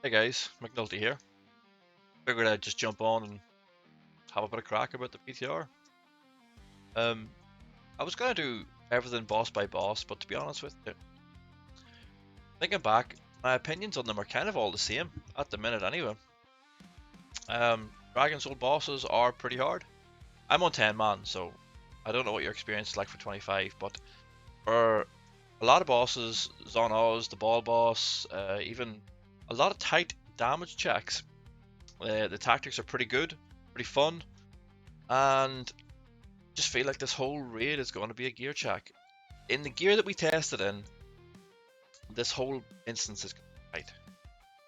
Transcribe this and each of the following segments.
Hey guys, McNulty here. Figured I'd just jump on and have a bit of crack about the PTR. Um, I was gonna do everything boss by boss, but to be honest with you, thinking back, my opinions on them are kind of all the same at the minute anyway. Dragon Soul bosses are pretty hard. I'm on 10 man, so I don't know what your experience is like for 25, but for a lot of bosses, Zon Oz, the ball boss, even a lot of tight damage checks, the tactics are pretty good, pretty fun, and just feel like this whole raid is going to be a gear check. In the gear that we tested in, this whole instance is right.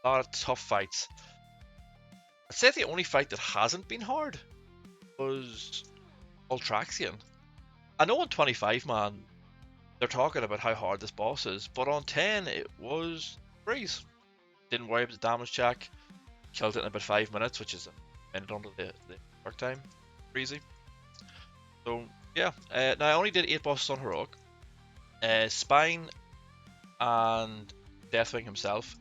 A lot of tough fights. I'd say the only fight that hasn't been hard was Ultraxian. I know on 25 man they're talking about how hard this boss is, but on 10 it was breeze. Didn't worry about the damage check. Killed it in about 5 minutes, which is a minute under the work time. Breezy. So yeah, now I only did 8 bosses on Heroic. Spine and Deathwing himself.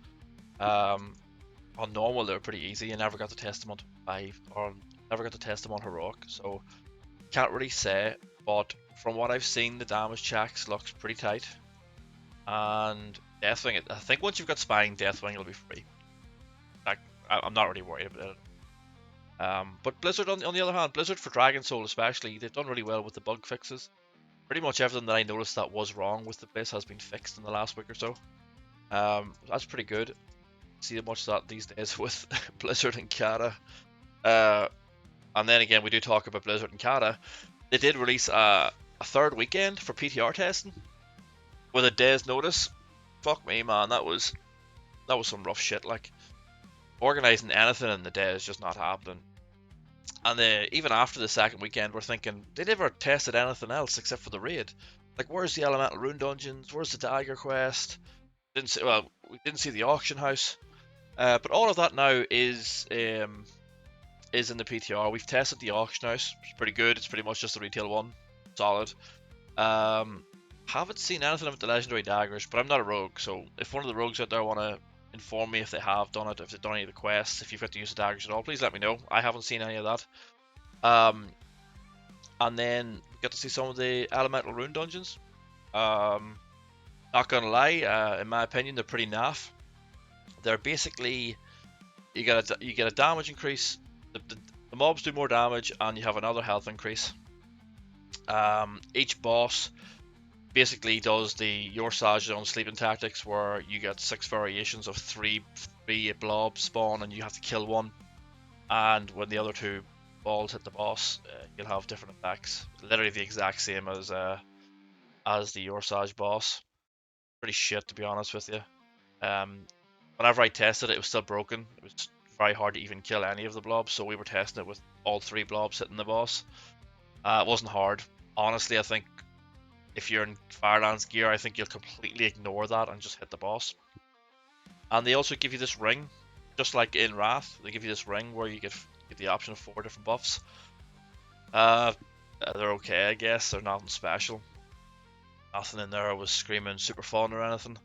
On normal, they were pretty easy. I never got to test them on 5 or never got to test them on Heroic, so can't really say. But from what I've seen, the damage checks looks pretty tight. And Deathwing, I think once you've got Spine, Deathwing will be free. Like, I'm not really worried about it. But Blizzard, on the other hand, Blizzard for Dragon Soul especially, they've done really well with the bug fixes. Pretty much everything that I noticed that was wrong with the place has been fixed in the last week or so. That's pretty good. See how much that these days with Blizzard and Cata. And then again, we do talk about Blizzard and Cata. They did release a third weekend for PTR testing with a day's notice. Fuck me, man, that was some rough shit. Like, organizing anything in the day is just not happening. And even after the second weekend, we're thinking they never tested anything else except for the raid. Like, where's the Elemental Rune dungeons? Where's the Dagger quest? We didn't see the auction house. But all of that now is in the PTR. We've tested the auction house. It's pretty good. It's pretty much just the retail one. Solid. Haven't seen anything about the legendary daggers, but I'm not a rogue, so if one of the rogues out there want to inform me if they have done it, if they've done any of the quests, if you've got to use the daggers at all, please let me know. I haven't seen any of that. And then we got to see some of the elemental rune dungeons. Not gonna lie, in my opinion, they're pretty naff. They're basically you get a damage increase. The mobs do more damage, and you have another health increase. Each boss basically does the your Sage on sleeping tactics, where you get 6 variations of three blobs spawn, and you have to kill one. And when the other 2 balls hit the boss, you'll have different effects. Literally the exact same as the your Sage boss. Pretty shit, to be honest with you. Whenever I tested it, it was still broken. It was very hard to even kill any of the blobs, so we were testing it with all 3 blobs hitting the boss. It wasn't hard. Honestly, I think if you're in Firelands gear, I think you'll completely ignore that and just hit the boss. And they also give you this ring, just like in Wrath. They give you this ring where you get the option of 4 different buffs. They're okay, I guess. They're nothing special. Nothing in there was screaming super fun or anything.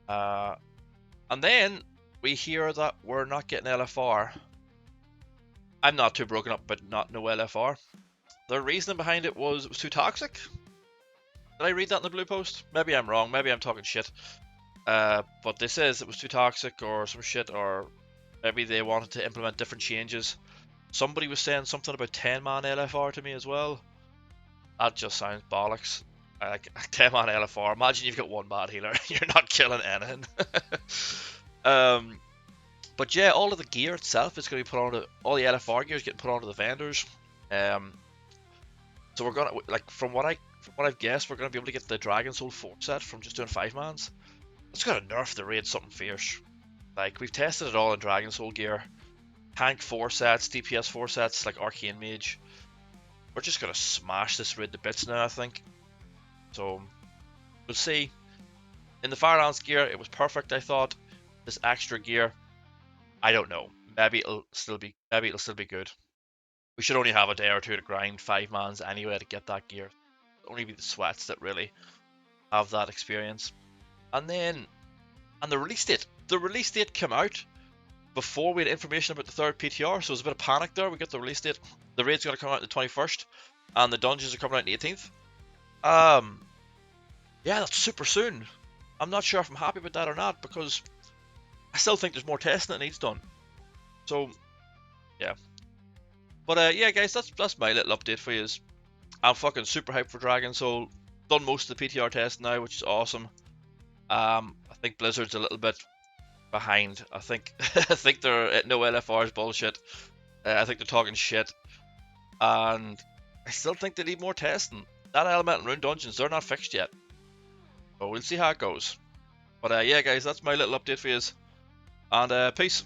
And then we hear that we're not getting LFR. I'm not too broken up, but not no LFR. The reasoning behind it was too toxic. Did I read that in the blue post? Maybe I'm wrong. Maybe I'm talking shit. But they says it was too toxic or some shit, or maybe they wanted to implement different changes. Somebody was saying something about 10-man LFR to me as well. That just sounds bollocks. Like 10-man LFR. Imagine you've got one bad healer. You're not killing anything. But yeah, all of the gear itself is going to be put onto all the LFR gear is getting put onto the vendors. So we're gonna, like, from what I've guessed, we're gonna be able to get the Dragon Soul 4 set from just doing 5-mans. That's gonna nerf the raid something fierce. Like, we've tested it all in Dragon Soul gear. Tank 4 sets, DPS 4 sets, like Arcane Mage. We're just gonna smash this raid to bits now, I think. So we'll see. In the Firelands gear, it was perfect, I thought. This extra gear, I don't know. Maybe it'll still be good. We should only have a day or 2 to grind 5-mans anyway to get that gear. It'll only be the sweats that really have that experience. And then, the release date. The release date came out before we had information about the third PTR, so there's a bit of panic there. We got the release date. The raid's going to come out on the 21st, and the dungeons are coming out on the 18th. Yeah, that's super soon. I'm not sure if I'm happy with that or not, because I still think there's more testing that needs done. So, yeah. But yeah, guys, that's my little update for you. I'm fucking super hyped for Dragon Soul. Done most of the PTR test now, which is awesome. I think Blizzard's a little bit behind. I think I think they're no LFR's bullshit. I think they're talking shit, and I still think they need more testing. That element in Rune Dungeons, they're not fixed yet. So we'll see how it goes. But yeah, guys, that's my little update for you. And peace.